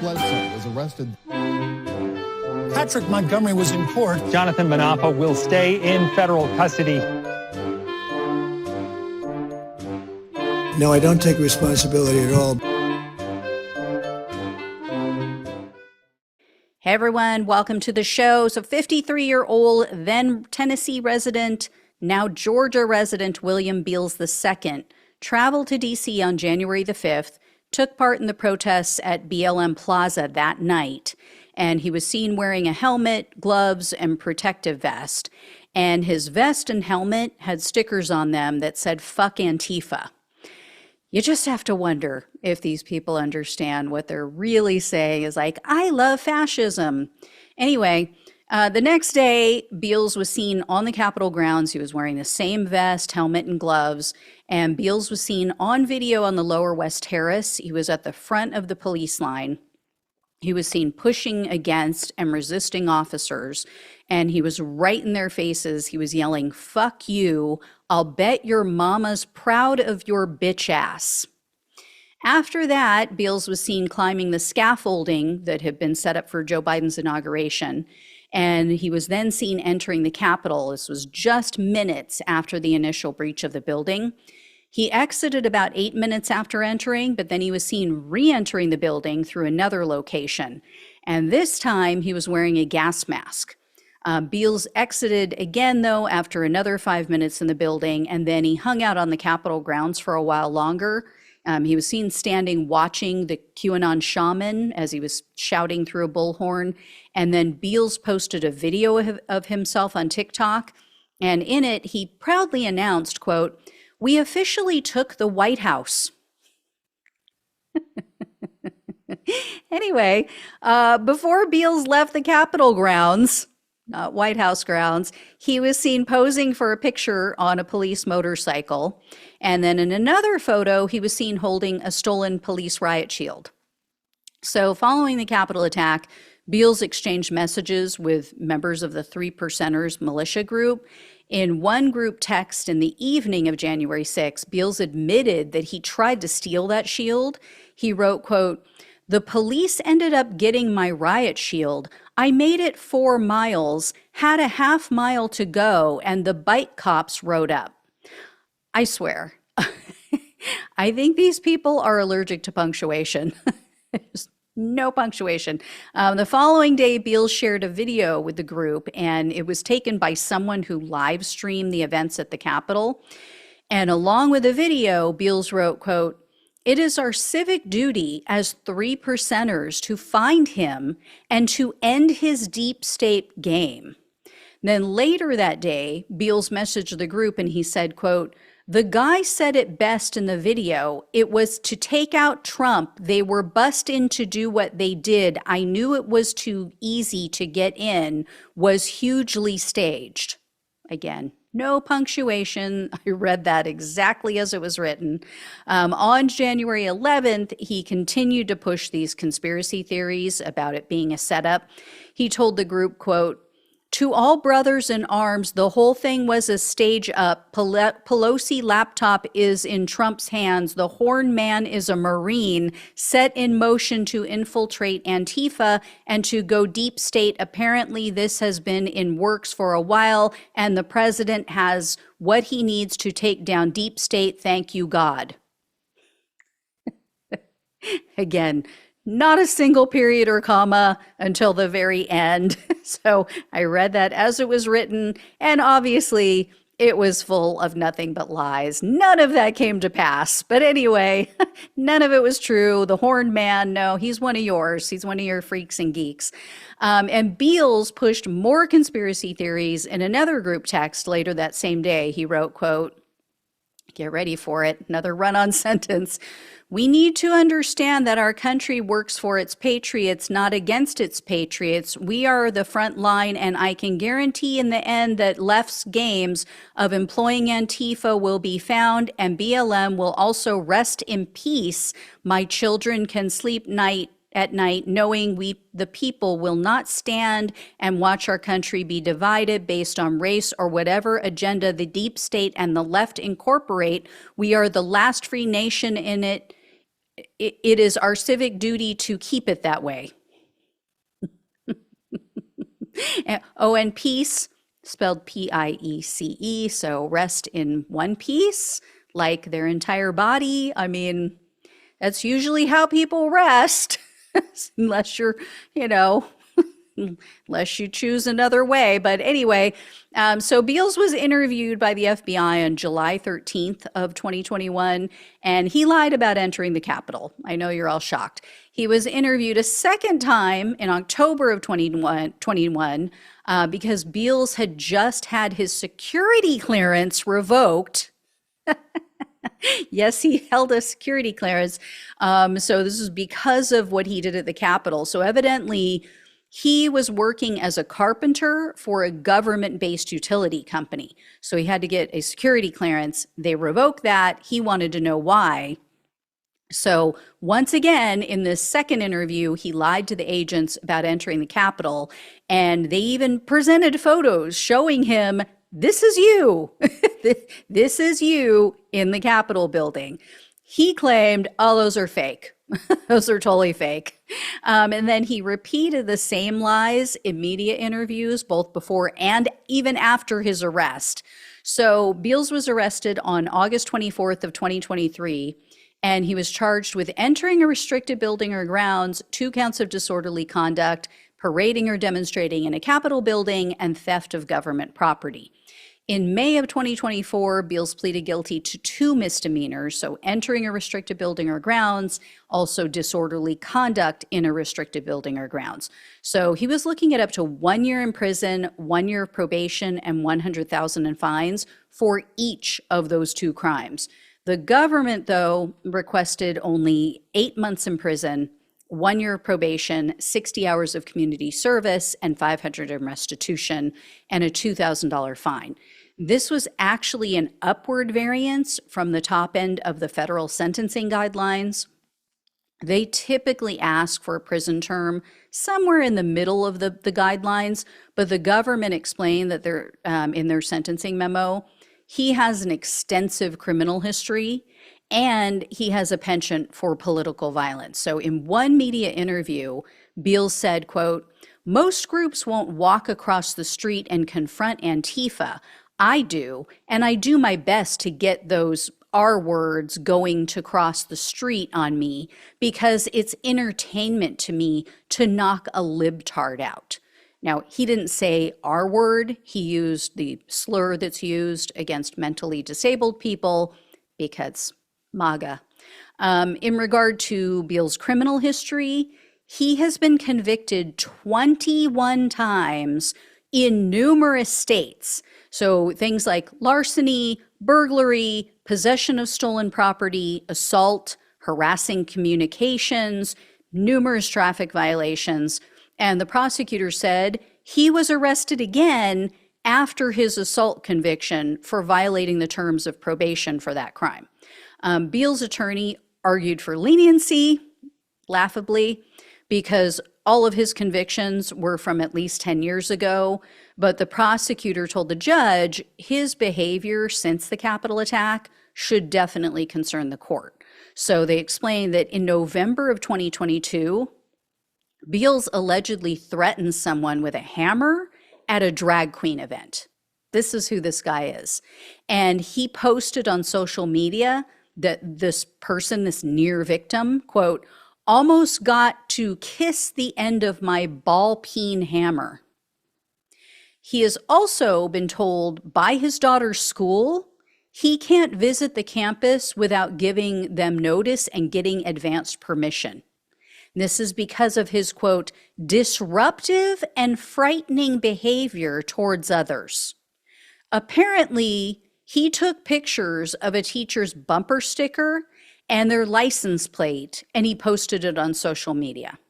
Bledsoe was arrested. Patrick Montgomery was in court. Jonathan Manapa will stay in federal custody. No, I don't take responsibility at all. Hey everyone, welcome to the show. So 53-year-old, then Tennessee resident, now Georgia resident William Beals II traveled to D.C. on January the 5th, took part in the protests at BLM Plaza that night, and he was seen wearing a helmet, gloves, and protective vest. And his vest and helmet had stickers on them that said, "Fuck Antifa." You just have to wonder if these people understand what they're really saying is like, "I love fascism." Anyway, the next day, Beals was seen on the Capitol grounds. He was wearing the same vest, helmet, and gloves. And Beals was seen on video on the Lower West Terrace. He was at the front of the police line. He was seen pushing against and resisting officers. And he was right in their faces. He was yelling, "Fuck you. I'll bet your mama's proud of your bitch ass." After that, Beals was seen climbing the scaffolding that had been set up for Joe Biden's inauguration. And he was then seen entering the Capitol. This was just minutes after the initial breach of the building. He exited about 8 minutes after entering, but then he was seen re-entering the building through another location. And this time he was wearing a gas mask. Beals exited again, though, after another 5 minutes in the building, and then he hung out on the Capitol grounds for a while longer. He was seen standing watching the QAnon shaman as he was shouting through a bullhorn. And then Beals posted a video of himself on TikTok. And in it, he proudly announced, quote, "We officially took the White House." Anyway, before Beals left the Capitol grounds, White House grounds, he was seen posing for a picture on a police motorcycle. And then in another photo, he was seen holding a stolen police riot shield. So following the Capitol attack, Beals exchanged messages with members of the Three Percenters militia group. In one group text in the evening of January 6, Beals admitted that he tried to steal that shield. He wrote, quote, "The police ended up getting my riot shield. I made it 4 miles, had a half mile to go, and the bike cops rode up." I swear, I think these people are allergic to punctuation. There's no punctuation. The following day, Beals shared a video with the group, and it was taken by someone who live streamed the events at the Capitol. And along with the video, Beals wrote, quote, "It is our civic duty as 3%ers to find him and to end his deep state game." Then later that day, Beals messaged the group and he said, quote, "The guy said it best in the video. It was to take out Trump. They were bussed in to do what they did. I knew it was too easy to get in, was hugely staged." Again, no punctuation. I read that exactly as it was written. On January 11th, he continued to push these conspiracy theories about it being a setup. He told the group, quote, "To all brothers in arms, the whole thing was a stage up. Pelosi laptop is in Trump's hands. The Horn Man is a Marine set in motion to infiltrate Antifa and to go deep state. Apparently, this has been in works for a while, and the president has what he needs to take down deep state. Thank you, God." Again, not a single period or comma until the very end. So I read that as it was written, and obviously it was full of nothing but lies. None of that came to pass. But anyway, none of it was true. The Horn Man, no, he's one of yours. He's one of your freaks and geeks. And Beals pushed more conspiracy theories in another group text later that same day. He wrote, quote, get ready for it, another run-on sentence. "We need to understand that our country works for its patriots, not against its patriots. We are the front line, and I can guarantee in the end that left's games of employing Antifa will be found, and BLM will also rest in peace. My children can sleep at night knowing we, the people, will not stand and watch our country be divided based on race or whatever agenda the deep state and the left incorporate. We are the last free nation in it. it is our civic duty to keep it that way. And peace, spelled P-I-E-C-E, so rest in one piece, like their entire body. I mean, that's usually how people rest, unless you're, unless you choose another way. But anyway, so Beals was interviewed by the FBI on July 13th of 2021, and he lied about entering the Capitol. I know you're all shocked. He was interviewed a second time in October of 2021 because Beals had just had his security clearance revoked. Yes, he held a security clearance. So this is because of what he did at the Capitol. So evidently, he was working as a carpenter for a government-based utility company. So he had to get a security clearance. They revoked that. He wanted to know why. So once again, in this second interview, he lied to the agents about entering the Capitol. And they even presented photos showing him, this is you. This is you in the Capitol building. He claimed, oh, those are fake. Those are totally fake. And then he repeated the same lies in media interviews, both before and even after his arrest. So Beals was arrested on August 24th of 2023, and he was charged with entering a restricted building or grounds, 2 counts of disorderly conduct, parading or demonstrating in a Capitol building, and theft of government property. In May of 2024, Beals pleaded guilty to 2 misdemeanors, so entering a restricted building or grounds, also disorderly conduct in a restricted building or grounds. So he was looking at up to 1 year in prison, 1 year of probation, and $100,000 in fines for each of those 2 crimes. The government, though, requested only 8 months in prison, 1 year of probation, 60 hours of community service, and $500 in restitution, and a $2,000 fine. This was actually an upward variance from the top end of the federal sentencing guidelines. They typically ask for a prison term somewhere in the middle of the guidelines, but the government explained that they're in their sentencing memo, he has an extensive criminal history and he has a penchant for political violence. So in one media interview, Beals said, quote, "Most groups won't walk across the street and confront Antifa. I do, and I do my best to get those R words going to cross the street on me because it's entertainment to me to knock a libtard out." Now, he didn't say R word. He used the slur that's used against mentally disabled people because MAGA. In regard to Beals' criminal history, he has been convicted 21 times in numerous states. So things like larceny, burglary, possession of stolen property, assault, harassing communications, numerous traffic violations. And the prosecutor said he was arrested again after his assault conviction for violating the terms of probation for that crime. Beals' attorney argued for leniency, laughably, because all of his convictions were from at least 10 years ago, but the prosecutor told the judge his behavior since the Capitol attack should definitely concern the court. So they explained that in November of 2022, Beals allegedly threatened someone with a hammer at a drag queen event. This is who this guy is. And he posted on social media that this person, this near victim, quote, "almost got to kiss the end of my ball peen hammer." He has also been told by his daughter's school he can't visit the campus without giving them notice and getting advanced permission. This is because of his, quote, "disruptive and frightening behavior towards others." Apparently, he took pictures of a teacher's bumper sticker and their license plate, and he posted it on social media.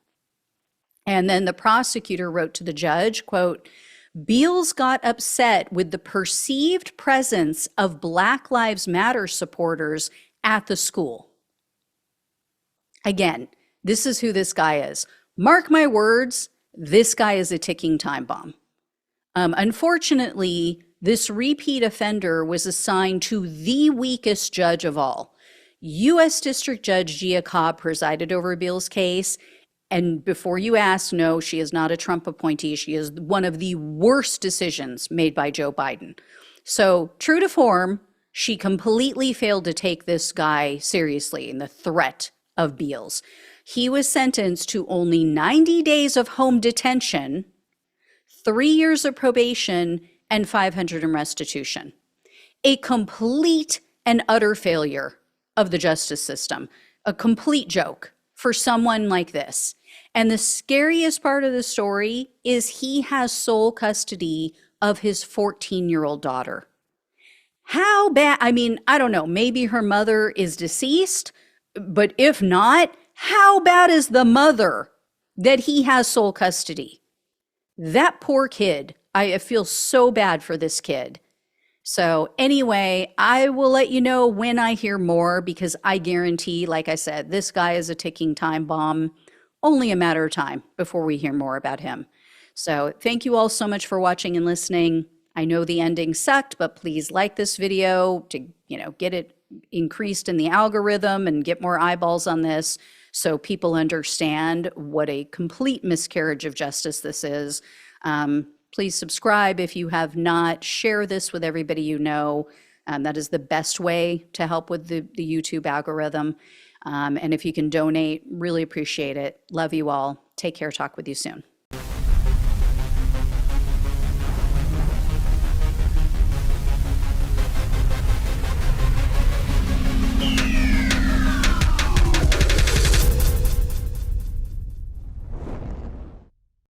And then the prosecutor wrote to the judge, quote, "Beals got upset with the perceived presence of Black Lives Matter supporters at the school." Again, this is who this guy is. Mark my words, this guy is a ticking time bomb. Unfortunately, this repeat offender was assigned to the weakest judge of all. U.S. District Judge Gia Cobb presided over Beals' case. And before you ask, no, she is not a Trump appointee. She is one of the worst decisions made by Joe Biden. So true to form, she completely failed to take this guy seriously and the threat of Beals. He was sentenced to only 90 days of home detention, 3 years of probation, and $500 in restitution. A complete and utter failure of the justice system. A complete joke for someone like this. And the scariest part of the story is he has sole custody of his 14-year-old daughter. How bad? I mean, I don't know, maybe her mother is deceased, but if not, how bad is the mother that he has sole custody? That poor kid. I feel so bad for this kid. So anyway, I will let you know when I hear more, because I guarantee, like I said, this guy is a ticking time bomb. Only a matter of time before we hear more about him. So thank you all so much for watching and listening. I know the ending sucked, but please like this video to, get it increased in the algorithm and get more eyeballs on this so people understand what a complete miscarriage of justice this is. Please subscribe if you have not. Share this with everybody you know. That is the best way to help with the YouTube algorithm. And if you can donate, really appreciate it. Love you all. Take care. Talk with you soon.